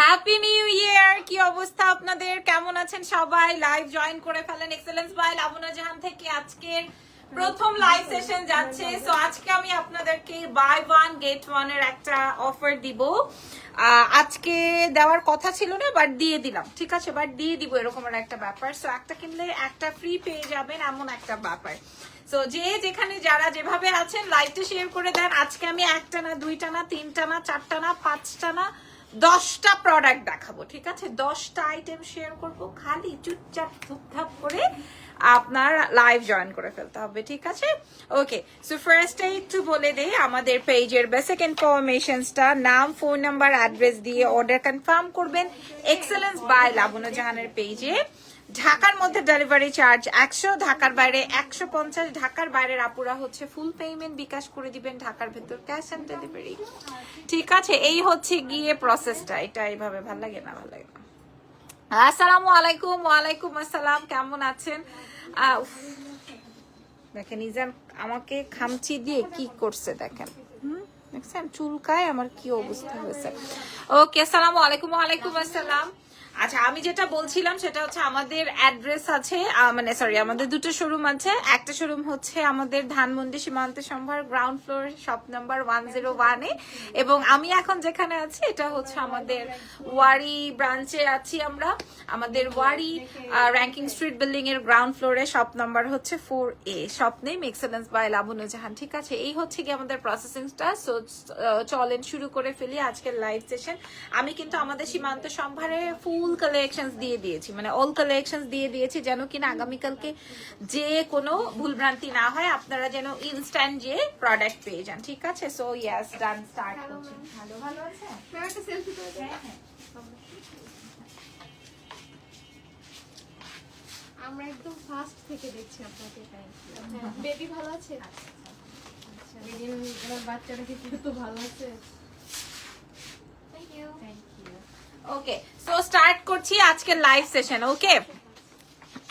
Happy new year. কি অবস্থা আপনাদের, কেমন আছেন সবাই? লাইভ জয়েন করে ফেলেন এক্সেলেন্স বাই লাবনা জাহান থেকে আজকের প্রথম লাইভ সেশন যাচ্ছে। সো আজকে আমি আপনাদেরকে বাই ওয়ান গেট ওয়ান এর একটা অফার দিব। আজকে দেওয়ার কথা ছিল না, বাট দিয়ে দিলাম, ঠিক আছে, বাট দিয়ে দিব, এরকম একটা ব্যাপার। সো একটা কিনলে একটা ফ্রি পেয়ে যাবেন, এমন একটা ব্যাপার। সো যে যেখানে যারা যেভাবে আছেন লাইভটা শেয়ার করে দেন। আজকে আমি একটা না, দুইটা না, তিনটা না, চারটা না, পাঁচটা না, 10টা প্রোডাক্ট দেখাবো, ঠিক আছে? 10টা আইটেম শেয়ার করবো, খালি চুপচাপ ধুপধাপ করে আপনার লাইভ জয়েন করে ফেলতে হবে, ঠিক আছে? ওকে, সো ফার্স্টে একটু বলে দেই আমাদের পেজের বেসিক ইনফরমেশনসটা। নাম, ফোন নাম্বার, অ্যাড্রেস দিয়ে অর্ডার কনফার্ম করবেন এক্সেলেন্স বাই লাবনা জাহানের পেজে। ঢাকার মধ্যে ডেলিভারি চার্জ 100, ঢাকার বাইরে 150। ঢাকার বাইরের আপুরা হচ্ছে ফুল পেমেন্ট বিকাশ করে দিবেন, ঢাকার ভেতর ক্যাশ অন ডেলিভারি, ঠিক আছে? এই হচ্ছে গিয়ে প্রসেসটা। এটা এইভাবে ভাল লাগে না, ভাল লাগে না। আসসালামু আলাইকুম। ওয়ালাইকুম আসসালাম, কেমন আছেন? দেখেন ইজান আমাকে খামচি দিয়ে কি করছে, দেখেন, দেখছেন চুলকায় আমার কি অবস্থা হয়েছে। ওকে, আসসালামু আলাইকুম। ওয়ালাইকুম আসসালাম। আচ্ছা, আমি যেটা বলছিলাম সেটা হচ্ছে আমাদের অ্যাড্রেস আছে, মানে সরি, আমাদের দুটো শোরুম আছে। একটা শোরুম হচ্ছে আমাদের ধানমন্ডি সীমান্ত সম্ভার গ্রাউন্ড ফ্লোর শপ নাম্বার 101-এ, এবং আমি এখন যেখানে আছি এটা হচ্ছে আমাদের ওয়ারি ব্রাঞ্চে আছি আমরা। আমাদের ওয়ারি র্যাঙ্কিং স্ট্রিট বিল্ডিং এর গ্রাউন্ড ফ্লোরে শপ নাম্বার হচ্ছে 4A, shop name excellence by Lubna Jahan, ঠিক আছে? এই হচ্ছে কি আমাদের প্রসেসিংটা। সো চলেন শুরু করে ফেলি আজকের লাইভ সেশন। আমি কিন্তু আমাদের সীমান্ত সম্ভারে ফুল কালেকশনস দিয়ে দিয়েছি, মানে অল কালেকশনস দিয়ে দিয়েছি, যেন কিনা আগামীকালকে যে কোনো ভুলভ্রান্তি না হয়, আপনারা যেন ইনস্ট্যান্ট যে প্রোডাক্ট পেয়ে যান, ঠিক আছে? সো ইয়েস, ডান, স্টার্ট করছি। ভালো ভালো আছে, একটা সেলফি করে দেন। হ্যাঁ হ্যাঁ, আমরা একদম ফার্স্ট থেকে দেখছি আপনাকে। বেবি ভালো আছে? আচ্ছা, এবার বাচ্চাটা কি তো ভালো আছে? Thank you, thank you. Okay, so start করছি আজকের লাইভ সেশন। ওকে,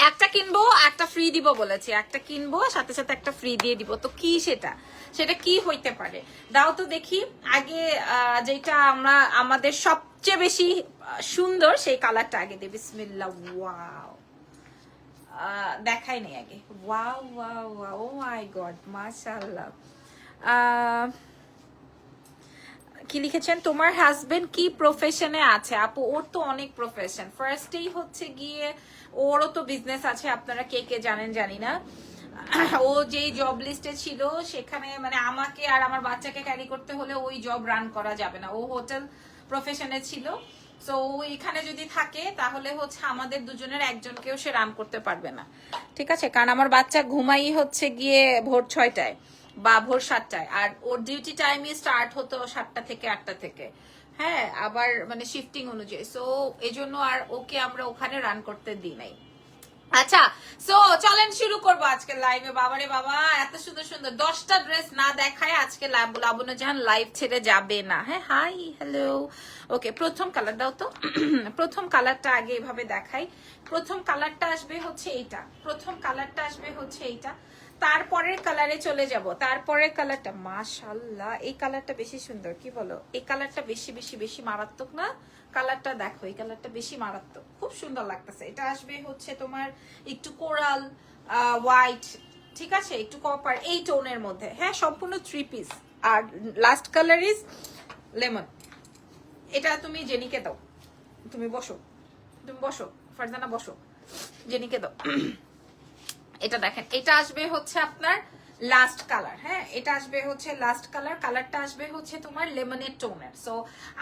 একটা কিনবো একটা ফ্রি দিব বলেছি, একটা কিনবো সাথে সাথে একটা ফ্রি দিয়ে দিব। তো কি সেটা, সেটা কি হইতে পারে দাও তো দেখি। আগে যেটা আমরা আমাদের সবচেয়ে বেশি সুন্দর সেই কালারটা আগে দিই। বিসমিল্লাহ। ওয়াও, দেখাই নেই আগে। ওয়াও ওয়াও ওয়াও, ও মাই গড, মাশাআল্লাহ। কি লিখেছেন? তোমার হাজবেন্ড কি প্রফেশনে আছে? আপু, ওর তো অনেক প্রফেশন। ফার্স্টেই হচ্ছে গিয়ে ওরও তো বিজনেস আছে, আপনারা কে কে জানেন জানি না। ও যেই জব লিস্টে ছিল সেখানে, মানে আমাকে আর আমার বাচ্চাকে ক্যারি করতে হলে ওই জব রান করা যাবে না। ও হোটেল প্রফেশনে ছিল। সো এখানে যদি থাকে তাহলে হচ্ছে আমাদের দুজনের একজনকেও সে রান করতে পারবে না, ঠিক আছে? কারণ আমার বাচ্চা ঘুমাই হচ্ছে গিয়ে ভোর 6টায় বা ভোর 7টায়, আর ওর ডিউটি টাইমই স্টার্ট হতো 7টা থেকে 8টা থেকে। হ্যাঁ, আবার মানে শিফটিং অনুযায়ী। সো এই জন্য আর ওকে আমরা ওখানে রান করতে দিই নাই। আচ্ছা, সো চলেন শুরু করবো আজকে লাইভে। বাবারে বাবা, এত সুন্দর সুন্দর 10টা ড্রেস না দেখায় আজকে লাবনা জাহান লাইভ ছেড়ে যাবে না। হ্যাঁ, হাই, হ্যালো। ওকে, প্রথম কালার দাও তো। প্রথম কালারটা আগে এভাবে দেখাই। প্রথম কালারটা আসবে হচ্ছে এইটা, প্রথম কালারটা আসবে হচ্ছে এইটা। তারপরের কালারে চলে যাব। তারপরের কালারটা, মাশাআল্লাহ, এই কালারটা বেশি সুন্দর, কি বলো? এই কালারটা বেশি বেশি বেশি মারাত্মক না? কালারটা দেখো, এই কালারটা বেশি মারাত্মক, খুব সুন্দর লাগতেছে। এটা আসবে হচ্ছে তোমার একটু কোরাল হোয়াইট, ঠিক আছে, একটু কপার, এই টোনের মধ্যে। হ্যাঁ, সম্পূর্ণ 3 পিস। আর লাস্ট কালার ইজ লেমন। এটা তুমি জেনিকে দাও, তুমি বসো, তুমি বসো, ফারজানা বসো, জেনিকে দাও। এটা দেখেন, এটা আসবে হচ্ছে আপনার লাস্ট কালার। হ্যাঁ, এটা আসবে হচ্ছে লাস্ট কালার। কালারটা আসবে হচ্ছে তোমার লেমনের টোনের। সো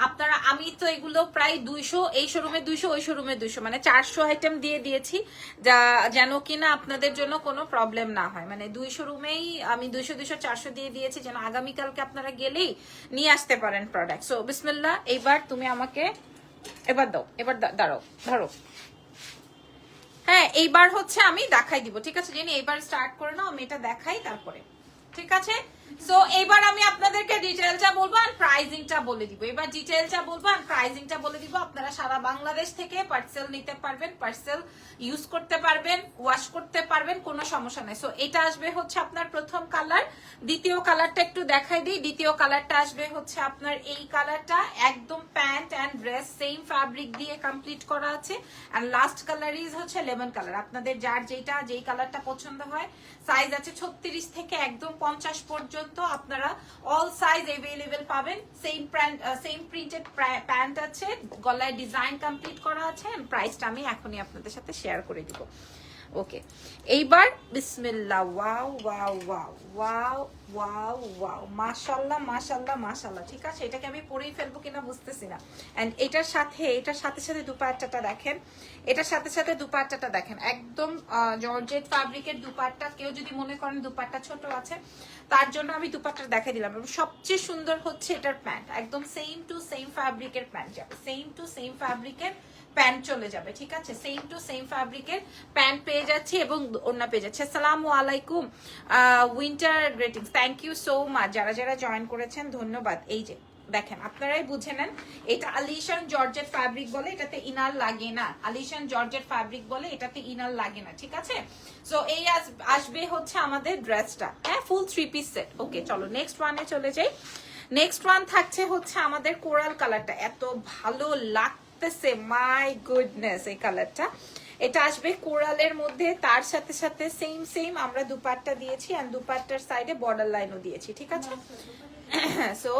আপনারা, আমি তো এগুলো প্রায় 200, এই শোরুমে 200, ওই শোরুমে 200, মানে 400 আইটেম দিয়ে দিয়েছি, যা যেন কিনা আপনাদের জন্য কোনো প্রবলেম না হয়। মানে 2 শোরুমেই আমি 200 200 400 দিয়ে দিয়েছি, যেন আগামীকালকে আপনারা গেলেই নিয়ে আসতে পারেন প্রোডাক্ট। সো বিসমিল্লাহ, এইবার তুমি আমাকে এবার দাও, এবার দাঁড়াও, ধরো। হ্যাঁ, এইবার হচ্ছে আমি দেখাই দিব, ঠিক আছে? জেনি এইবার স্টার্ট করে নাও, আমি এটা দেখাই তারপরে, ঠিক আছে? সো এইবার আমি আপনাদেরকে ডিটেইলসটা বলবো আর প্রাইজিংটা বলে দিব, এবার ডিটেইলটা বলবো আর প্রাইজিংটা বলে দিব। আপনারা সারা বাংলাদেশ থেকে পার্সেল নিতে পারবেন, পার্সেল ইউজ করতে পারবেন, ওয়াশ করতে পারবেন, কোনো সমস্যা নেই। সো এটা আসবে হচ্ছে আপনার প্রথম কালার। দ্বিতীয় কালারটা একটু দেখাই দিই। দ্বিতীয় কালারটা আসবে হচ্ছে আপনার এই কালারটা, একদম pant and dress same fabric দিয়ে কমপ্লিট করা আছে। এন্ড লাস্ট কালার ইজ হচ্ছে লেমন কালার। আপনাদের যার যেই কালারটা পছন্দ হয়, সাইজ আছে 36 থেকে একদম 50 পর্যন্ত, আপনারা অল সাইজ अवेलेबल পাবেন। সেম প্রিন্টেড প্যান্ট আছে, গলায় ডিজাইন কমপ্লিট করা আছে। প্রাইসটা আমি এখনই আপনাদের সাথে শেয়ার করে দিব। ওকে, এইবার বিসমিল্লাহ। Wow wow wow wow wow wow, মাশাআল্লাহ মাশাআল্লাহ মাশাআল্লাহ। ঠিক আছে, এটাকে আমি পরেই ফেলবো কিনা বুঝতেছি না। এন্ড এটার সাথে দুপাট্টাটা দেখেন, এটার সাথে দুপাট্টাটা দেখেন, একদম জর্জেট ফ্যাব্রিকের দুপাট্টা। কেউ যদি মনে করেন দুপাট্টা ছোট আছে, তার জন্য আমি দুপাট্টা দেখাই দিলাম। এবং সবচেয়ে সুন্দর হচ্ছে এটার প্যান্ট, একদম সেম টু সেম ফ্যাব্রিকের প্যান্ট যাবে, সেম টু সেম ফ্যাব্রিকের প্যান্ট চলে যাবে। ঠিক আছে, সেম টু সেম ফ্যাব্রিকের প্যান্ট পেয়ে যাচ্ছি এবং ওড়না পেয়ে যাচ্ছে। আসসালামু আলাইকুম, winter greetings, thank you so much. যারা জয়েন করেছেন ধন্যবাদ। এই যে দেখেন, আপনারাই বুঝে নেন, এটা আলিশান জর্জেট ফ্যাব্রিক বলে, এটাতে ইনার লাগে না। আলিশান জর্জেট ফ্যাব্রিক বলে, এটাতে ইনার লাগে না। ঠিক আছে, সো এই আসবে হচ্ছে আমাদের ড্রেসটা, হ্যাঁ, ফুল 3 পিস সেট। ওকে, চলো নেক্সট ওয়ানে চলে যাই। নেক্সট ওয়ান থাকছে হচ্ছে আমাদের কোরাল কালারটা, এত ভালো লাগতেছে, মাই গুডনেস এই কালারটা। এটা আসবে কোরালের মধ্যে, তার সাথে সেম আমরা দুপাট্টা দিয়েছি, এন্ড দুপাট্টার সাইডে বর্ডার লাইনও দিয়েছি। ঠিক আছে, সো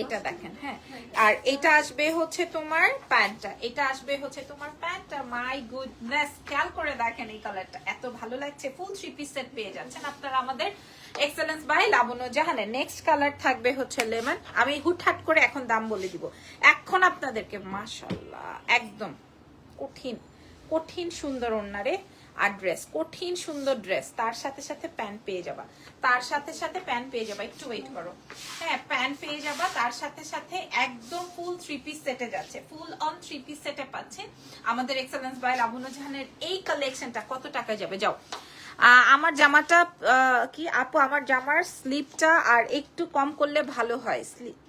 এটা দেখেন, হ্যাঁ। আর এটা আসবে হচ্ছে তোমার প্যান্টটা, এটা আসবে হচ্ছে তোমার প্যান্টটা। মাই গুডনেস, খেয়াল করে দেখেন এই কালারটা, এত ভালো লাগছে। ফুল 3 পিস সেট পেয়ে যাচ্ছেন আপনারা আমাদের এক্সেলেন্স বাই লাবণ্য জাহানে। নেক্সট কালার থাকবে হচ্ছে লেমন। আমি হুটহাট করে এখন দাম বলে দিব এখন আপনাদেরকে। মাশাআল্লাহ, একদম কঠিন সুন্দর ওন্নারে আর ড্রেস, কঠিন সুন্দর ড্রেস, তার সাথে প্যান্ট পেয়ে যাবা, তার সাথে প্যান্ট পেয়ে যাবা। একটু ওয়েট করো, হ্যাঁ, প্যান্ট পেয়ে যাবা, তার সাথে একদম ফুল 3 পিস সেটে যাচ্ছে, ফুল অন 3 পিস সেটে পাচ্ছেন আমাদের এক্সেলেন্স বাই লাবণ্য জাহানের এই কালেকশনটা। কত টাকা যাবে যাও। আমার জামাটা কি আপু, আমার জামার স্লিপটা আর একটু কম করলে ভালো হয়।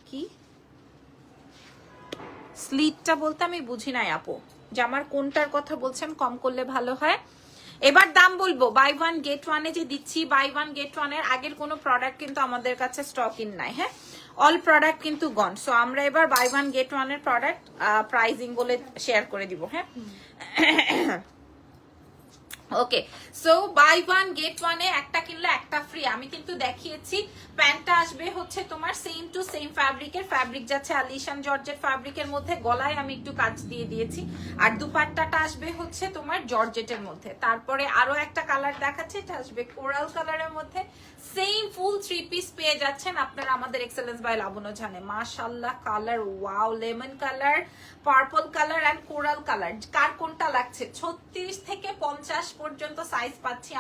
কি স্লিপটা বলতে আমি বুঝি নাই আপু, জামার কোনটার কথা বলছেন কম করলে ভালো হয়? এবার দাম বলবো, বাই ওয়ান গেট ওয়ানে যে দিচ্ছি, বাই ওয়ান গেট ওয়ানের আগের কোনো প্রোডাক্ট কিন্তু আমাদের কাছে স্টক ইন নাই, হ্যাঁ, অল প্রোডাক্ট কিন্তু গন। সো আমরা এবার বাই ওয়ান গেট ওয়ানের প্রোডাক্ট প্রাইজিং বলে শেয়ার করে দিব, হ্যাঁ। ওকে, সো বাই ওয়ান গেট ওয়ানে একটা কিনলে একটা ফ্রি। আমি কিন্তু দেখিয়েছি, প্যান্টটা আসবে হচ্ছে তোমার সেম টু সেম ফ্যাব্রিকের, ফ্যাব্রিক যাচ্ছে আলিশান জর্জেট ফ্যাব্রিকের মধ্যে, গলায় আমি একটু কাজ দিয়ে দিয়েছি। আর দুপাট্টাটা আসবে হচ্ছে তোমার জর্জেটের মধ্যে। তারপরে আরো একটা কালার দেখাচ্ছে, এটা আসবে কোরাল কালারের মধ্যে, সেম ফুল 3 পিস পেয়ে যাচ্ছেন আপনারা আমাদের এক্সেলেন্স বাই লাবণ্য জাহানে। মাশাআল্লাহ, colour wow, lemon colour, purple colour and coral colour. কার কোনটা লাগছে? 36 থেকে 50 পর্যন্ত সাইজ পাচ্ছি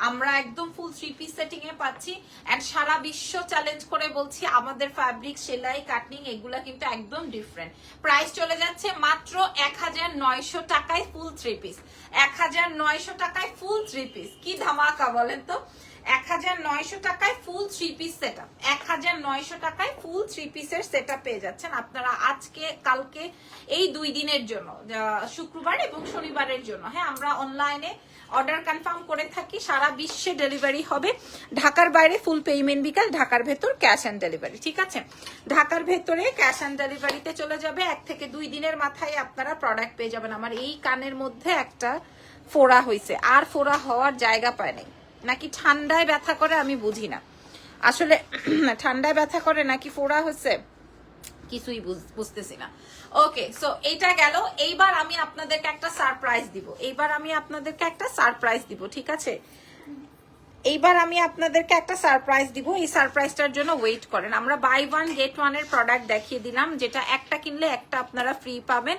আমরা একদম ফুল 3 পিস সেটিং এ পাচ্ছি। এন্ড সারা বিশ্ব চ্যালেঞ্জ করে বলছি, আমাদের ফ্যাব্রিক, সেলাই, কাটিং এগুলা কিন্তু একদম ডিফারেন্ট। প্রাইস চলে যাচ্ছে মাত্র 1900 টাকায় ফুল 3 পিস। 1900 টাকায় ফুল 3 পিস, কি ধামাকা বলেন তো। 1900 টাকায় ফুল 3 পিস সেটআপ, 1900 টাকায় ফুল 3 পিসের সেটআপ পেয়ে যাচ্ছেন আপনারা আজকে কালকে এই 2 দিনের জন্য, শুক্রবার এবং শনিবারের জন্য, হ্যাঁ। আমরা অনলাইনে অর্ডার কনফার্ম করে থাকি, সারা বিশ্বে ডেলিভারি হবে। ঢাকার বাইরে ফুল পেমেন্ট বিকাশ, ঢাকার ভেতর ক্যাশ অন ডেলিভারি। ঠিক আছে, ঢাকার ভেতরে ক্যাশ অন ডেলিভারিতে চলে যাবে। 1 থেকে 2 দিনের মাথায় আপনারা প্রোডাক্ট পেয়ে যাবেন। আমার এই কানের মধ্যে একটা ফোড়া হয়েছে, আর ফোড়া হওয়ার জায়গা পায় নাই, নাকি ঠান্ডায় ব্যথা করে আমি বুঝি না আসলে, ঠান্ডায় ব্যথা করে নাকি ফোড়া হচ্ছে কিছুই বুঝতেছি না। ওকে, সো এটা গেল। এইবার আমি আপনাদেরকে একটা সারপ্রাইজ দিব, ঠিক আছে। এইবার আমি আপনাদেরকে একটা সারপ্রাইজ দিব, এই সারপ্রাইজটার জন্য ওয়েট করেন। আমরা বাই ওয়ান গেট ওয়ানের প্রোডাক্ট দেখিয়ে দিলাম, যেটা একটা কিনলে একটা আপনারা ফ্রি পাবেন।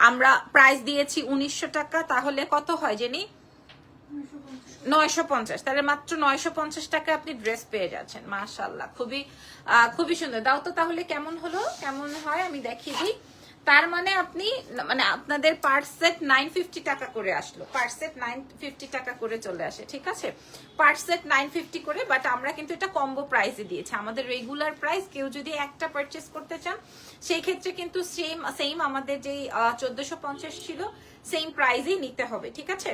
আমরা প্রাইস দিয়েছি 1900 টাকা, তাহলে কত হয় জানি? 950। তাহলে মাত্র 950 টাকা আপনি ড্রেস পেয়ে যাচ্ছেন। মাশাআল্লাহ, খুবই সুন্দর। দাও তো তাহলে কেমন হলো, কেমন হয় আমি দেখিয়ে দিই। তার মানে আপনি মানে আপনাদের পার সেট 950 টাকা করে আসলো, পার সেট 950 টাকা করে চলে আসে, ঠিক আছে? পার সেট 950 করে, বাট আমরা কিন্তু এটা কম্বো প্রাইসে দিয়েছি। আমাদের রেগুলার প্রাইস, কেউ যদি একটা পারচেস করতে চান সেই ক্ষেত্রে কিন্তু সেম আমাদের যেই 1450 ছিল সেম প্রাইসেই নিতে হবে, ঠিক আছে?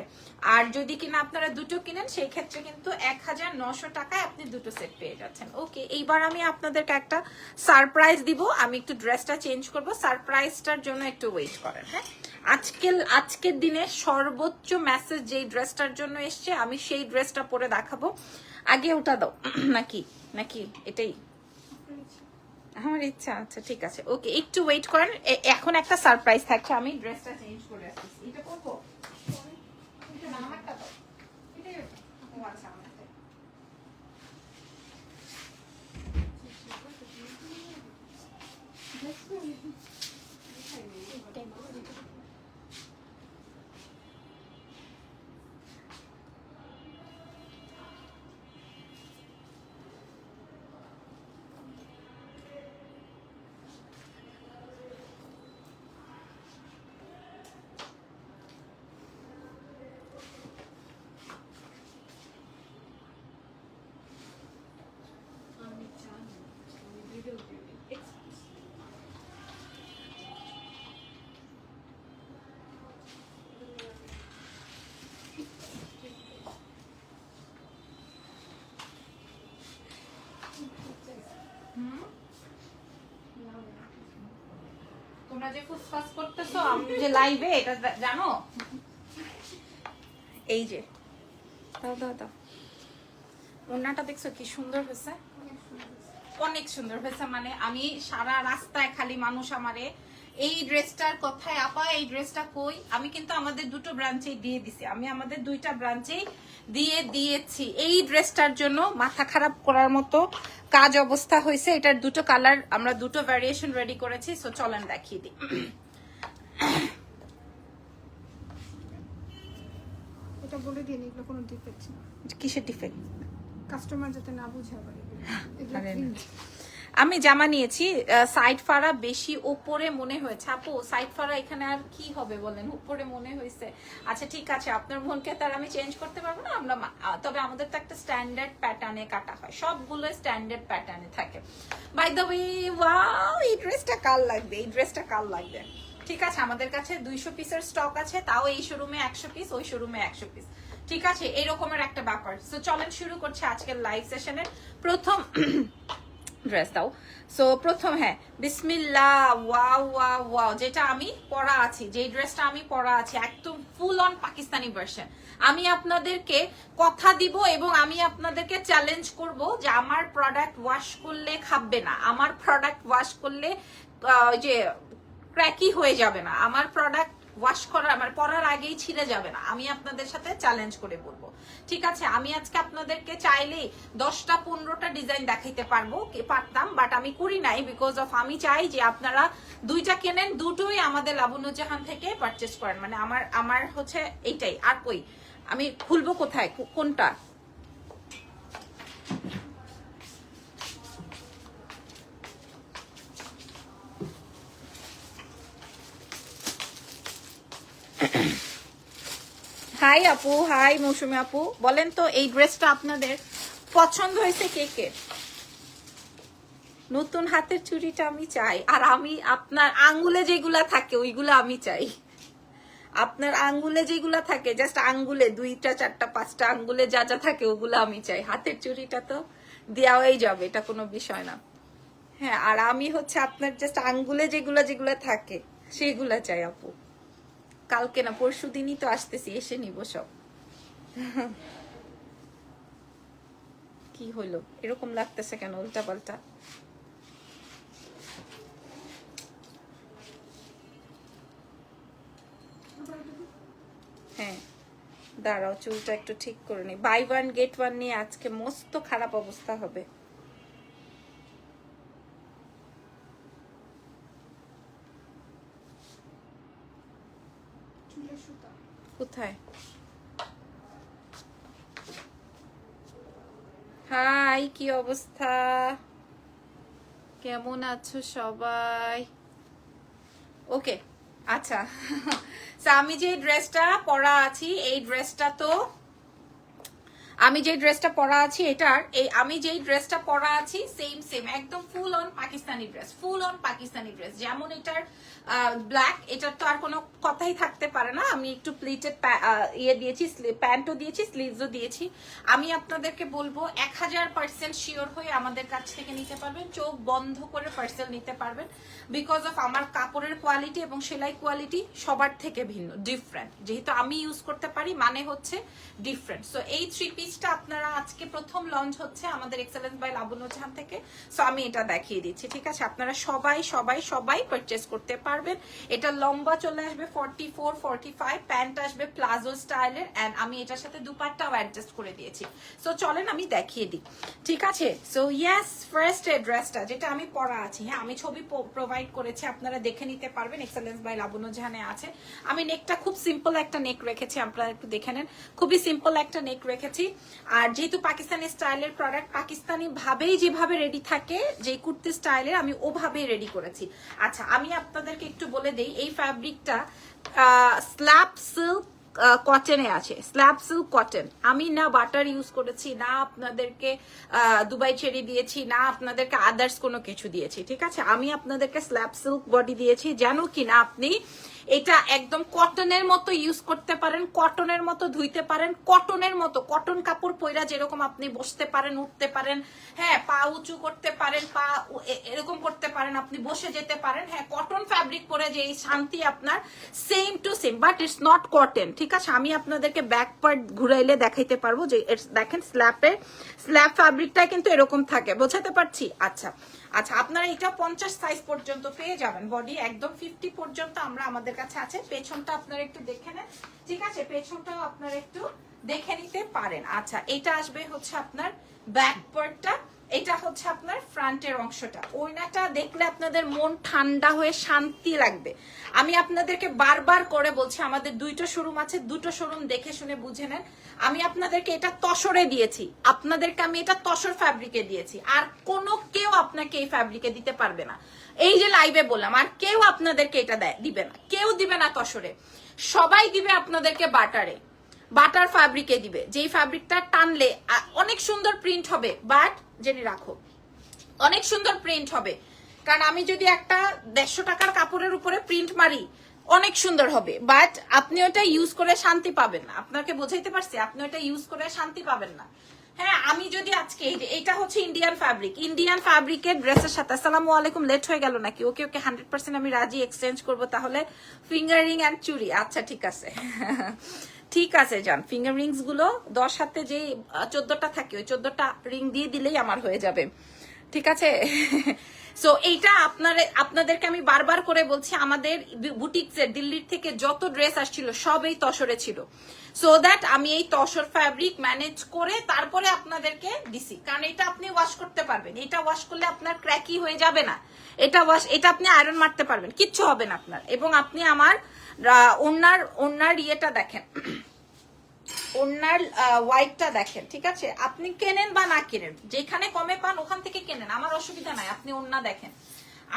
আর যদি কিনা আপনারা দুটো কিনেন সেই ক্ষেত্রে কিন্তু 1900 টাকায় আপনি দুটো সেট পেয়ে যাচ্ছেন। ওকে, এইবার আমি আপনাদেরকে একটা সারপ্রাইজ দিব। আমি একটু ড্রেসটা চেঞ্জ করব, সারপ্রাইজটার জন্য একটু ওয়েট করেন। হ্যাঁ, আজকের দিনে সর্বোচ্চ মেসেজ যেই ড্রেসটার জন্য এসছে আমি সেই ড্রেসটা পরে দেখাবো। আগে ওটা দাও নাকি নাকি এটাই আমার ইচ্ছা? আচ্ছা ঠিক আছে, ওকে, একটু ওয়েট করেন। এখন একটা সারপ্রাইজ থাকছে, আমি ড্রেসটা চেঞ্জ করে আসছি। এটা করবো, এটা না, আমারটা দাও। এটাই ও আচ্ছা, আমারটা। তোমরা যে ফুসফাস করতেছো আমি যে লাইভে, এটা জানো? এই যে দাও দাও দাও, ওড়নাটা দেখছো কি সুন্দর হয়েছে? অনেক সুন্দর হয়েছে। মানে আমি সারা রাস্তায় খালি মানুষ আমারে এই ড্রেসটার কথায়, আপা এই ড্রেসটা কই? আমি কিন্তু আমাদের দুটো ব্রাঞ্চেই দিয়ে দিছি, আমি আমাদের দুইটা ব্রাঞ্চেই দিয়ে দিয়েছি। এই ড্রেসটার জন্য মাথা খারাপ করার মতো কাজ অবস্থা হয়েছে। এটার দুটো কালার, আমরা দুটো ভ্যারিয়েশন রেডি করেছি। সো চলেন দেখিয়ে দিই। এটা বলে দিন, এগুলো কোনো ডিফেক্ট না। কিসের ডিফেক্ট? কাস্টমার যাতে না বুঝে আবার এগুলো আরে clean। আমি জামা নিয়েছি সাইড ফাড়া বেশি উপরে মনে হয়েছে। আপু সাইড ফাড়া এখানে আর কি হবে বলেন, উপরে মনে হয়েছে। আচ্ছা ঠিক আছে, আপনার মনকে তার আমি চেঞ্জ করতে পারবো না। আমরা তবে আমাদের তো একটা স্ট্যান্ডার্ড প্যাটার্নে কাটা হয়, সবগুলো স্ট্যান্ডার্ড প্যাটার্নে থাকে। বাই দ্য ওয়ে, ওয়াও, এই ড্রেসটা কাল লাগবে, এই ড্রেসটা কাল লাগবে। ঠিক আছে, আমাদের কাছে 200 পিসের স্টক আছে, তাও এই শোরুমে 100 পিস, ওই শোরুমে 100 পিস। ঠিক আছে, এরকমের একটা ব্যাপার। সো চলেন শুরু করছি আজকের লাইভ সেশনের প্রথম ড্রেস দাও। সো প্রথম, হ্যাঁ, বিসমিল্লাহ। ওয়াও ওয়াও ওয়াও, যেটা আমি পরা আছি, যেই ড্রেসটা আমি পরা আছি একদম ফুল অন পাকিস্তানি ভার্সন। আমি আপনাদেরকে কথা দিব এবং আমি আপনাদেরকে চ্যালেঞ্জ করব যে আমার প্রোডাক্ট ওয়াশ করলে খাববে না, আমার প্রোডাক্ট ওয়াশ করলে যে ক্র্যাকি হয়ে যাবে না, আমার প্রোডাক্ট ওয়াশ করার আমার পরার আগেই ছিঁড়ে যাবে না। আমি আপনাদের সাথে চ্যালেঞ্জ করে বলবো, ঠিক আছে? আমি আজকে আপনাদেরকে চাইলেই 10টা 15টা ডিজাইন দেখাইতে পারতাম, বাট আমি করি নাই, বিকজ অফ আমি চাই যে আপনারা দুইটা কেনেন, দুটোই আমাদের লাবণ্যজাহান থেকে পারচেস করেন। মানে আমার হচ্ছে এইটাই। আর কই আমি খুলবো কোথায়, কোনটা? হাই আপু, হাই মৌসুমী আপু, বলেন তো এই ড্রেসটা আপনাদের পছন্দ হয়েছে কে কে? নতুন হাতের চুড়িটা আমি চাই, আর আমি আপনার আঙ্গুলে যেগুলা থাকে ওইগুলো আমি চাই। আপনার আঙ্গুলে যেগুলা থাকে, জাস্ট আঙ্গুলে 2টা 4টা 5টা আঙ্গুলে যা যা থাকে ওগুলো আমি চাই। হাতের চুড়িটা তো দেওয়াই যাবে, এটা কোনো বিষয় না। হ্যাঁ, আর আমি হচ্ছে আপনার জাস্ট আঙ্গুলে যেগুলা থাকে সেগুলা চাই আপু। কালকে না পরশু দিনই তো আসতেছি, এসে নিব সব। কি হইলো, এরকম লাগতেছে কেন উল্টা পাল্টা? হ্যাঁ দাঁড়াও, চুলটা একটু ঠিক করে নি। বাই ওয়ান গেট ওয়ান নিয়ে আজকে মস্ত খারাপ অবস্থা হবে। কোথায়? হাই, কি অবস্থা, কেমন আছো সবাই? ওকে আচ্ছা So, আমি যে ড্রেসটা পরা আছি এই ড্রেসটা তো আমি যে ড্রেসটা পরা আছি এটার এই আমি যেই ড্রেসটা পরা আছি সেম সেম একদম full on Pakistani dress full on Pakistani dress যেমন এটার ব্ল্যাক এটার তো আর কোনো কথাই থাকতে পারে না আমি একটু প্লিটেড ইয়ে দিয়েছি প্যান্টও দিয়েছি স্লিভসও দিয়েছি আমি আপনাদেরকে বলবো 1000% শিওর হয়ে আমাদের কাছ থেকে নিতে পারবেন চোখ বন্ধ করে পার্সেল নিতে পারবেন বিকজ অফ আমার কাপড়ের কোয়ালিটি এবং সেলাই কোয়ালিটি সবার থেকে ভিন্ন ডিফারেন্ট যেহেতু আমি ইউজ করতে পারি মানে হচ্ছে ডিফারেন্ট সো এই 3 পিসটা আপনারা আজকে প্রথম লঞ্চ হচ্ছে আমাদের এক্সেলেন্স বাই লাবণ্য জাহান থেকে সো আমি এটা দেখিয়ে দিচ্ছি ঠিক আছে আপনারা সবাই সবাই সবাই পারচেজ করতে পারবেন এটা লম্বা চলে আসবে 44 45 প্যান্ট আসবে প্লাজো স্টাইলের এন্ড আমি এটার সাথে দুপাট্টাও অ্যাডজাস্ট করে দিয়েছি সো চলেন আমি দেখিয়ে দিই ঠিক আছে সো ইয়েস ফার্স্ট ড্রেসটা যেটা আমি পরা আছি হ্যাঁ আমি ছবি প্রোভাইড করেছি আপনারা দেখে নিতে পারবেন এক্সেলেন্স বাই লাবণ্য জাহানে আছে আমি নেকটা খুব সিম্পল একটা নেক রেখেছি আপনারা একটু দেখে নেন খুবই সিম্পল একটা নেক রেখেছি আর যেহেতু পাকিস্তানি স্টাইলের প্রোডাক্ট পাকিস্তানি ভাবেই যেভাবে রেডি থাকে যে কুর্তি স্টাইলের আমি ওভাবেই রেডি করেছি আচ্ছা আমি আপনাদেরকে একটু বলে দেই এই ফ্যাব্রিকটা স্ল্যাব সিল্ক কটনে আছে স্ল্যাব সিল্ক কটন আমি না বাটার ইউজ করেছি না আপনাদেরকে দুবাই চেরি দিয়েছি না আপনাদেরকে আদার্স কোনো কিছু দিয়েছি ঠিক আছে আমি আপনাদেরকে স্ল্যাব সিল্ক বডি দিয়েছি যেন কিনা আপনি এটা একদম কটনের মতো ইউজ করতে পারেন কটনের মতো ধুইতে পারেন কটনের মতো কটন কাপড় পয়রা যেরকম আপনি বসতে পারেন উঠতে পারেন হ্যাঁ পা উঁচু করতে পারেন পা এরকম করতে পারেন আপনি বসে যেতে পারেন হ্যাঁ কটন ফ্যাব্রিক পরে যে এই শান্তি আপনার same to same but it's not cotton ঠিক আছে আমি আপনাদেরকে ব্যাক পার্ট ঘুরাইলে দেখাইতে পারবো যে দেখেন স্ল্যাব ফ্যাব্রিকটা কিন্তু এরকম থাকে বোঝাতে পারছি আচ্ছা আচ্ছা আপনারা এটা 50 সাইজ পর্যন্ত পেয়ে যাবেন বডি একদম 50 পর্যন্ত আমরা আমাদের কাছে আছে পেছনটা আপনারা একটু দেখে নেন ঠিক আছে পেছনটাও আপনারা একটু দেখে নিতে পারেন আচ্ছা এটা আসবে হচ্ছে আপনার ব্যাক পার্টটা এটা হচ্ছে আপনার ফ্রন্টের অংশটা ওইনাটা দেখলে আপনাদের মন ঠান্ডা হয়ে শান্তি লাগবে আমি আপনাদেরকে বারবার করে বলছি আমাদের দুইটা শোরুম আছে দুটো শোরুম দেখে শুনে বুঝে নেন আমি আপনাদেরকে এটা তসরে দিয়েছি আপনাদেরকে আমি এটা তসর ফ্যাব্রিকে দিয়েছি আর কোনো কেউ আপনাকে এই ফ্যাব্রিকে দিতে পারবে না এই যে লাইভে বললাম আর কেউ আপনাদেরকে এটা দিবে না কেউ দিবে না তসরে সবাই দিবে আপনাদেরকে বাটার ফ্যাব্রিকে দিবে যেই ফ্যাব্রিকটা টানলে অনেক সুন্দর প্রিন্ট হবে বাট জেনে রাখো অনেক সুন্দর প্রিন্ট হবে কারণ আমি যদি একটা 150 টাকার কাপড়ের উপরে প্রিন্ট মারি অনেক সুন্দর হবে বাট আপনি ওটা ইউজ করে শান্তি পাবেন না আপনাকে বোঝাইতে পারছি আপনি ওটা ইউজ করে শান্তি পাবেন না হ্যাঁ আমি যদি আজকে এটা হচ্ছে ইন্ডিয়ান ফ্যাব্রিকের ড্রেসের সাথে আসসালামু আলাইকুম লেট হয়ে গেল নাকি ওকে ওকে 100% আমি রাজি এক্সচেঞ্জ করব তাহলে ফিঙ্গার রিং এন্ড চুড়ি আচ্ছা ঠিক আছে ঠিক আছে যান ফিঙ্গার রিংস গুলো 10 হাতে যে 14টা থাকে ওই 14টা রিং দিয়ে দিলেই আমার হয়ে যাবে ঠিক আছে সো এইটা আপনাদেরকে আমি বারবার করে বলছি আমাদের বুটিক্সের দিল্লির থেকে যত ড্রেস আসছিল সব এই তসরে ছিল সো দ্যাট আমি এই তসর ফ্যাব্রিক ম্যানেজ করে তারপরে আপনাদেরকে দিছি কারণ এটা আপনি ওয়াশ করতে পারবেন এটা ওয়াশ করলে আপনার ক্র্যাকি হয়ে যাবে না এটা আপনি আয়রন মারতে পারবেন কিচ্ছু হবে না আপনার এবং আপনি আমার ওনার ইয়েটা দেখেন ওনার হোয়াইটটা দেখেন ঠিক আছে আপনি কেনেন বা না কেনেন যেখানে কমে পান ওখান থেকে কেনেন আমার অসুবিধা নাই আপনি ওন্না দেখেন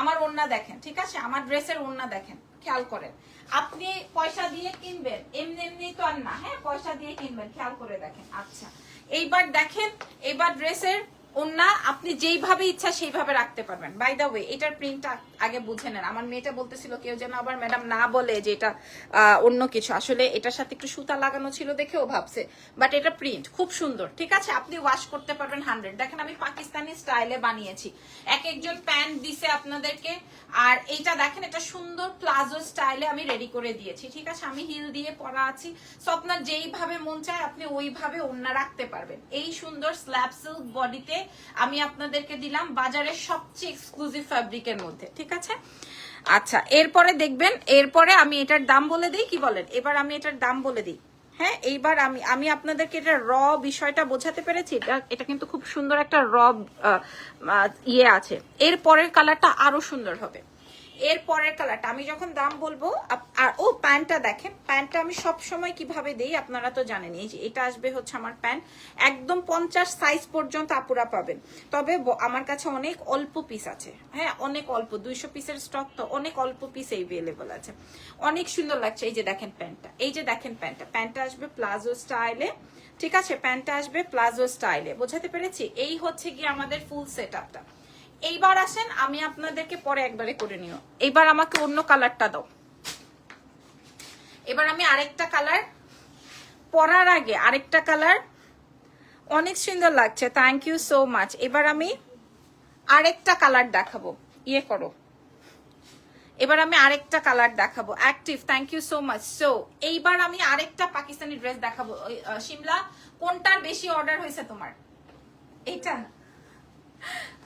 আমার ওন্না দেখেন ঠিক আছে আমার ড্রেসের ওন্না দেখেন খেয়াল করেন আপনি পয়সা দিয়ে কিনবেন এমনি এমনি তো আর না হ্যাঁ পয়সা দিয়ে কিনবেন খেয়াল করে দেখেন আচ্ছা এইবার দেখেন এবার ড্রেসের ওন্না আপনি যেইভাবে ইচ্ছা সেইভাবে রাখতে পারবেন বাই দা ওয়ে এটার প্রিন্টটা আগে বুঝে নেন আমার মেয়েটা বলতেছিল কেউ যেন আবার ম্যাডাম না বলে যে এটা অন্য কিছু আসলে এটার সাথে একটু সুতা লাগানো ছিল দেখেও ভাবছে বাট এটা প্রিন্ট খুব সুন্দর ঠিক আছে আপনি ওয়াশ করতে পারবেন 100 দেখেন আমি পাকিস্তানি স্টাইলে বানিয়েছি এক একজন প্যান্ট দিছে আপনাদেরকে আর এইটা দেখেন এটা সুন্দর প্লাজো স্টাইলে আমি রেডি করে দিয়েছি ঠিক আছে আমি হিল দিয়ে পরা আছি সো আপনার যেইভাবে মন চায় আপনি ওইভাবে ওন্না রাখতে পারবেন এই সুন্দর স্ল্যাব সিল্ক বডিতে আমি আপনাদেরকে দিলাম বাজারের সবচেয়ে এক্সক্লুসিভ ফ্যাব্রিকের মধ্যে ঠিক আছে আচ্ছা এরপরে দেখবেন এরপরে আমি এটার দাম বলে দিই কি বলেন এবার আমি এটার দাম বলে দিই হ্যাঁ এইবার আমি আপনাদেরকে এটা র বিষয়টা বোঝাতে পেরেছি এটা কিন্তু খুব সুন্দর একটা র ইয়ে আছে এর পরের কালারটা আরো সুন্দর হবে এর পরের কালারটা আমি যখন দাম বলবো আর ও প্যান্টটা দেখেন, প্যান্টটা আমি সব সময় কিভাবে দেই আপনারা তো জানেন। এই যে এটা আসবে হচ্ছে আমার প্যান্ট, একদম 50 সাইজ পর্যন্ত আপুরা পাবেন। তবে আমার কাছে অনেক অল্প পিস আছে, হ্যাঁ অনেক অল্প, 200 পিসের স্টক তো, অনেক অল্প পিস এভেলেবল আছে। অনেক সুন্দর লাগছে। এই যে দেখেন প্যান্টটা, এই যে দেখেন প্যান্টটা আসবে প্লাজো স্টাইলে, ঠিক আছে? প্যান্টটা আসবে প্লাজো স্টাইলে, বোঝাতে পেরেছি? এই হচ্ছে কি আমাদের ফুল সেট আপটা। এইবার আসেন, আমি আপনাদেরকে পরে একবারে করে নিও। এইবার আমাকে অন্য কালারটা দাও। এবার আমি আরেকটা কালার, পরার আগে আরেকটা কালার, অনেক সুন্দর লাগছে, থ্যাংক ইউ সো মাচ। এবার আমি আরেকটা কালার দেখাবো, ইয়ে করো। এবার আমি আরেকটা কালার দেখাবো, active, thank you so much. So এইবার আমি আরেকটা পাকিস্তানি ড্রেস দেখাবো। শিমলা, কোনটার বেশি অর্ডার হয়েছে তোমার? এইটা?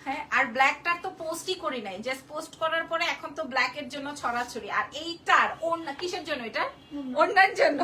হ্যাঁ, আর ব্ল্যাকটার তো পোস্টই করি নাই, জাস্ট পোস্ট করার পরে এখন তো ব্ল্যাকের জন্য ছড়াছড়ি। আর এইটার ওড়না কিসের জন্য? এটা ওড়নার জন্য,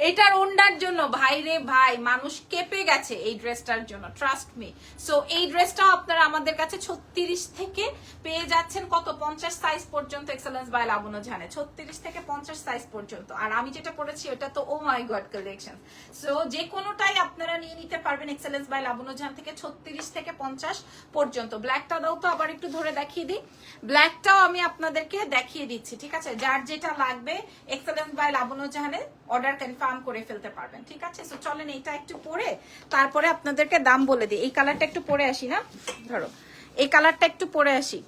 এটার ওড়নার জন্য ভাই রে ভাই, মানুষ কেঁপে গেছে এই ড্রেসটার জন্য, ট্রাস্ট মি। সো এই ড্রেসটাও আপনারা আমাদের কাছে 36 থেকে পেয়ে যাচ্ছেন কত, 50 সাইজ পর্যন্ত, এক্সেলেন্স বাই লাবণ্য জানে 36 থেকে 50 সাইজ পর্যন্ত। আর আমি যেটা পরেছি ওটা তো ও মাই গড কালেকশন। সো যে কোনোটাই আপনারা নিয়ে নিতে পারবেন এক্সেলেন্স বাই লাবণ্য জান থেকে 36 থেকে 50 পর্যন্ত। ব্ল্যাকটা দাও তো আবার একটু ধরে দেখিয়ে দিই, ব্ল্যাকটাও আমি আপনাদেরকে দেখিয়ে দিচ্ছি, ঠিক আছে? যার যেটা লাগবে এক্সেলেন্স বাই লাবণ্য জাহানে অর্ডার কনফার্ম করে ফেলতে পারবেন, ঠিক আছে? সো চলেন এইটা একটু পরে তারপরে আপনাদেরকে দাম বলে দিই। এই কালারটা একটু পরে আসি না, ধরো এই কালারটা একটু পরে আসি।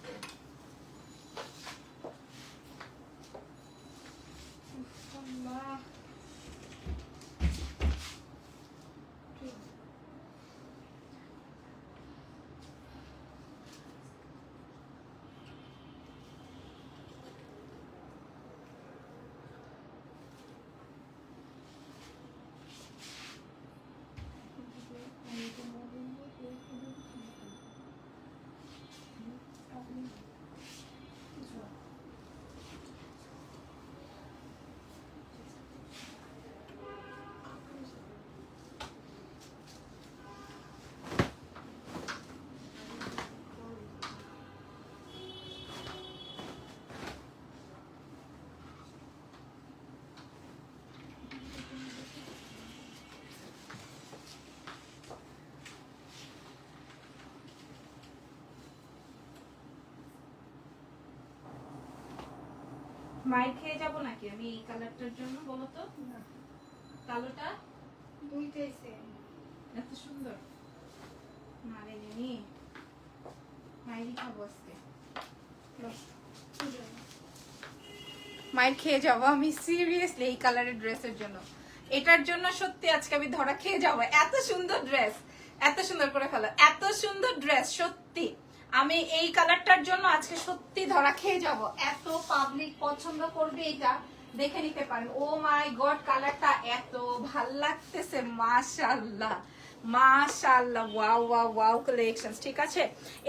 মাইর খেয়ে যাবো নাকি আমি এই কালারটার জন্য, বলো তো? কালোটা দুইটাই সেম, এত সুন্দর, মারে জানি মাইরি খাবো আজকে, মাইর খেয়ে যাবো আমি সিরিয়াসলি এই কালারের ড্রেসের জন্য। এটার জন্য সত্যি আজকে আমি ধরা খেয়ে যাবো। এত সুন্দর ড্রেস, এত সুন্দর করে ফেলো, এত সুন্দর ড্রেস, সত্যি আমি এই কালারটার জন্য আজকে সত্যি ধরা খেয়ে যাব। এত পাবলিক পছন্দ করবে এটা, দেখে নিতে পারেন। ও মাই গড, কালারটা এত ভাল লাগতেছে, মাশাআল্লাহ মাশাআল্লাহ, ওয়াও ওয়াও ওয়াও কালেকশনস, ঠিক আছে?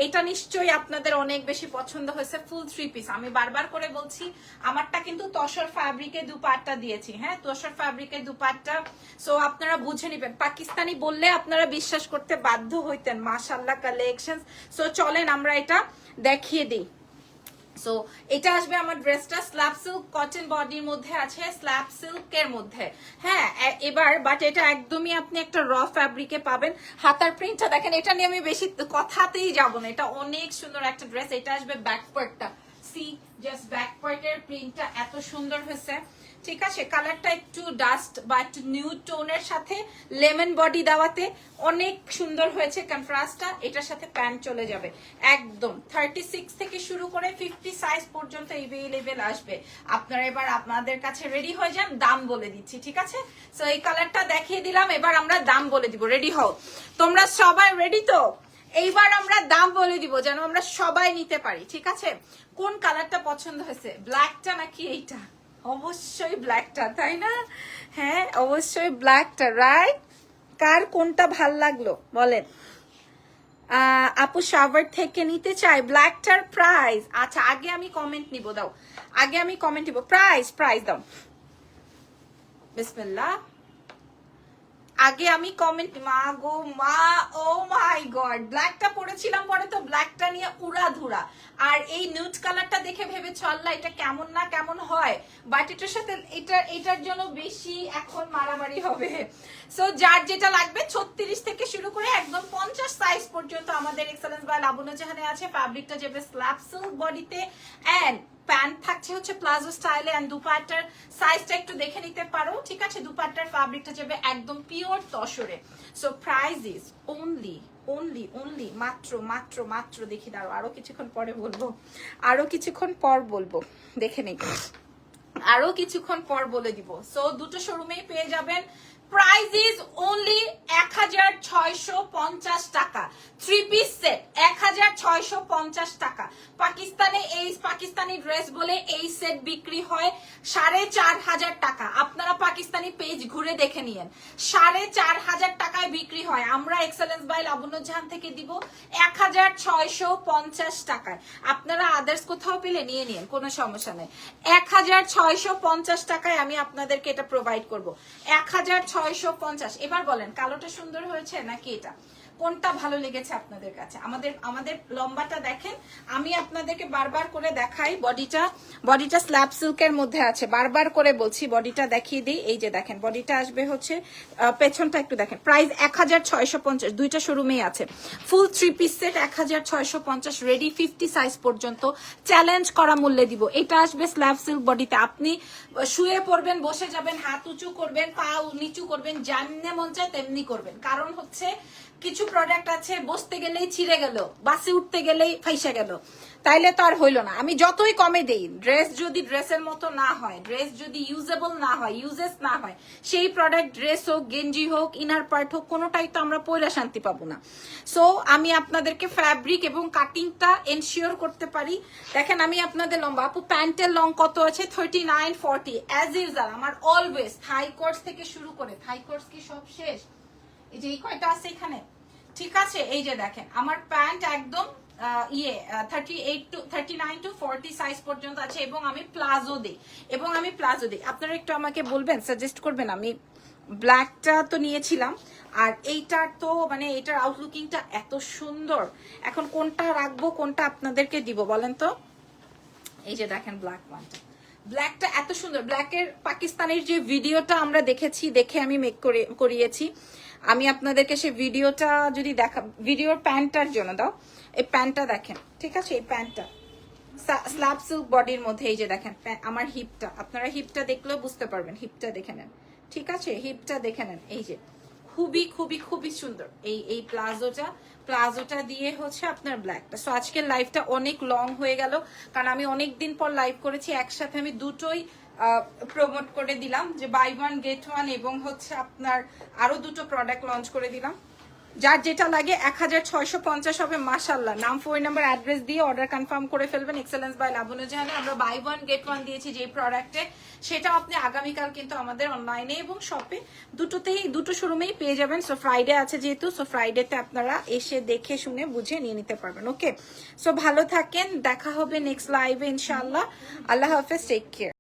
এটা নিশ্চয়ই আপনাদের অনেক বেশি পছন্দ হয়েছে। ফুল 3 পিস, আমি বারবার করে বলছি আমারটা কিন্তু তসর ফ্যাব্রিকের দুপাট্টা দিয়েছি, হ্যাঁ তসর ফ্যাব্রিকের দুপাট্টা। সো আপনারা বুঝে নেবেন, পাকিস্তানি বললে আপনারা বিশ্বাস করতে বাধ্য হইতেন। মাশাআল্লাহ কালেকশনস। সো চলেন আমরা এটা দেখিয়ে দিই। সো এটা আসবে আমার ড্রেসটা স্ল্যাব সিল্ক কটন বডির মধ্যে আছে, স্ল্যাব সিল্কের মধ্যে, হ্যাঁ। এবার বাট এটা একদমই আপনি একটা র ফ্যাব্রিকে পাবেন। হাতার প্রিন্টটা দেখেন, এটা নিয়ে আমি বেশি কথাতেই যাব না, এটা অনেক সুন্দর একটা ড্রেস। এটা আসবে ব্যাক পার্টটা, সি জাস্ট ব্যাক পার্টের প্রিন্টটা এত সুন্দর হয়েছে, ঠিক আছে? কালারটা একটু ডাস্ট বা একটু নিউড টোনের সাথে লেমন বডি দেওয়াতে অনেক সুন্দর হয়েছে কন্ট্রাস্টটা। এটার সাথে প্যান্ট চলে যাবে একদম 36 থেকে শুরু করে 50 সাইজ পর্যন্ত এভেলেবেল আসবে। আপনারা এবার আপনাদের কাছে রেডি হয়ে যান, দাম বলে দিচ্ছি, ঠিক আছে? সো এই কালারটা দেখিয়ে দিলাম, এবার আমরা দাম বলে দিব। রেডি হও তোমরা সবাই, রেডি তো? এইবার আমরা দাম বলে দিব যেন আমরা সবাই নিতে পারি, ঠিক আছে? কোন কালারটা পছন্দ হয়েছে, ব্ল্যাকটা নাকি এইটা? অবশ্যই ব্ল্যাকটা, তাই না? হ্যাঁ অবশ্যই ব্ল্যাকটা, রাইট? কার কোনটা ভাল লাগলো বলেন? আপু শাওয়ার থেকে নিতে চাই ব্ল্যাকটার প্রাইস। আচ্ছা আগে আমি কমেন্ট নিব, দাও আগে আমি কমেন্ট নিব। প্রাইস দাও, বিসমিল্লাহ। আগে আমি কমেন্ট, মা গো মা, ও মাই গড, ব্ল্যাকটা পরেছিলাম পরে তো ব্ল্যাকটা নিয়ে উড়াধুরা। আর এই নিউড কালারটা দেখে ভেবেছো আল্লাহ এটা কেমন না কেমন হয়, বাট এটার সাথে এটার জন্য বেশি এখন মারামারি হবে। সো যার যেটা লাগবে 36 থেকে শুরু করে একদম 50 সাইজ পর্যন্ত আমাদের এক্সেলেন্স বাই লাবণ্য জাহানে আছে। ফ্যাব্রিকটা যাবে স্ল্যাব সিল্ক বডিতে, এন্ড প্যান্ট থাকছে হচ্ছে প্লাজো স্টাইলে, এন্ড দুপাট্টার সাইজটা একটু দেখে নিতে পারো, ঠিক আছে? দুপাট্টার ফ্যাব্রিকটা যাবে একদম পিওর তসরে। সো প্রাইস ইজ অনলি মাত্র মাত্র মাত্র দেখি দাঁড়ো, আরো কিছুক্ষণ পরে বলবো, আরো কিছুক্ষণ পর বলবো, দেখে নিই, আরো কিছুক্ষণ পর বলে দিব। সো দুটো শোরুমেই পেয়ে যাবেন। প্রাইস ইজ অনলি 1650 টাকা। 3 পিস সেট 1650 টাকা। পাকিস্তানে এই পাকিস্তানি ড্রেস বলে এই সেট বিক্রি হয় 4500 টাকা। আপনারা পাকিস্তানি পেজ ঘুরে দেখে নিয়েন, 4500 টাকায় বিক্রি হয়। আমরা এক্সেলেন্স বাই লাবণ্য জাহান থেকে দিব 1650 টাকায়। আপনারা আদার্স কোথাও পেলে নিয়ে নিন, কোনো সমস্যা নেই। 1650 টাকায় আমি আপনাদেরকে এটা প্রোভাইড করবো। 1650। এবার বলেন কালোটা সুন্দর হয়েছে নাকি এটা, কোনটা ভালো লেগেছে আপনাদের কাছে? আমাদের লম্বাটা দেখেন, আমি আপনাদেরকে বারবার করে দেখাই। বডিটা স্ল্যাব সিল্কের মধ্যে আছে, বারবার করে বলছি বডিটা দেখিয়ে দিই। এই যে দেখেন বডিটা আসবে হচ্ছে, পেছনটা একটু দেখেন। প্রাইস 1650, দুইটা শোরুমেই আছে। ফুল 3 পিস সেট 1650, রেডি 50 সাইজ পর্যন্ত, চ্যালেঞ্জ করা মূল্যে দিব। এটা আসবে স্ল্যাব সিল্ক বডিতে। আপনি শুয়ে পড়বেন, বসে যাবেন, হাত উঁচু করবেন, পা নিচু করবেন, যেমনি মন চায় তেমনি করবেন। কারণ হচ্ছে কিছু প্রোডাক্ট আছে বসতে গেলেই ছিঁড়ে গেল, বাসে উঠতে গেলেই ফাইসা গেল, তাইলে তো আর হইলো না। আমি যতই কমে দেই, ড্রেস যদি ড্রেসের মতো না হয়, ড্রেস যদি ইউজেবল না হয়, ইউজেস না হয়, সেই প্রোডাক্ট ড্রেস হোক, গেঞ্জি হোক, ইনার পার্ট হোক, কোনোটাই তো আমরা পয়লা শান্তি পাবো না। সো আমি আপনাদেরকে ফ্যাব্রিক এবং কাটিংটা এনশিওর করতে পারি। দেখেন আমি আপনাদের লম্বা, আপু প্যান্টের লং কত আছে? 39, 40 অ্যাজ ইউজাল। আমার অলওয়েজ থাই কোর্স থেকে শুরু করে, থাই কোর্স কি সব শেষ? এই যে এই কয়টা আছে এখানে, ঠিক আছে? এই যে দেখেন আমার প্যান্ট একদম 39 to 40 সাইজ পর্যন্ত আছে, এবং আমি প্লাজো দিই, আপনারা একটু আমাকে বলবেন, সাজেস্ট করবেন। আমি ব্ল্যাকটা তো নিয়েছিলাম, আর এইটার তো মানে এটার আউটলুকিংটা এত সুন্দর। এখন কোনটা রাখবো, কোনটা আপনাদেরকে দিব বলেন তো? এই যে দেখেন ব্ল্যাকটা এত সুন্দর। ব্ল্যাকের পাকিস্তানের যে ভিডিওটা আমরা দেখে আমি মেক করিয়েছি। আমি আপনাদেরকে সেই ভিডিওটা যদি ভিডিওর প্যান্টটার জন্য দাও, এই প্যান্টটা দেখেন, ঠিক আছে? এই প্যান্টটা স্ল্যাব সিল্ক বডির মধ্যে। এই যে দেখেন আমার হিপটা, আপনারা হিপটা দেখলেও বুঝতে পারবেন, হিপটা দেখে নেন, ঠিক আছে? হিপটা দেখে নেন। এই যে খুবই খুবই খুবই সুন্দর এই প্লাজোটা দিয়ে হচ্ছে আপনার ব্ল্যাকটা। সো আজকের লাইভটা অনেক লং হয়ে গেল, কারণ আমি অনেক দিন পর লাইভ করেছি। একসাথে আমি দুটোই প্রমোট করে দিলাম, যে বাই 1 get 1, এবং হচ্ছে আপনার আরো দুটো প্রোডাক্ট লঞ্চ করে দিলাম। যার যেটা লাগে 1650 হবে। মাশাআল্লাহ, নাম, ফোন নাম্বার, অ্যাড্রেস দিয়ে অর্ডার কনফার্ম করে ফেলবেন। এক্সেলেন্স বাই লাবণ্য জাহানে আমরা বাই 1 get 1 দিয়েছি যে প্রোডাক্টে, সেটাও আপনি আগামীকাল কিন্তু আমাদের অনলাইনে এবং শপে দুটো শোরুমেই পেয়ে যাবেন। সো ফ্রাইডে আছে যেহেতু, সো ফ্রাইডেতে আপনারা এসে দেখে শুনে বুঝে নিয়ে নিতে পারবেন। ওকে, সো ভালো থাকেন, দেখা হবে নেক্সট লাইভে ইনশাআল্লাহ। আল্লাহ হাফেজ, টেক কেয়ার।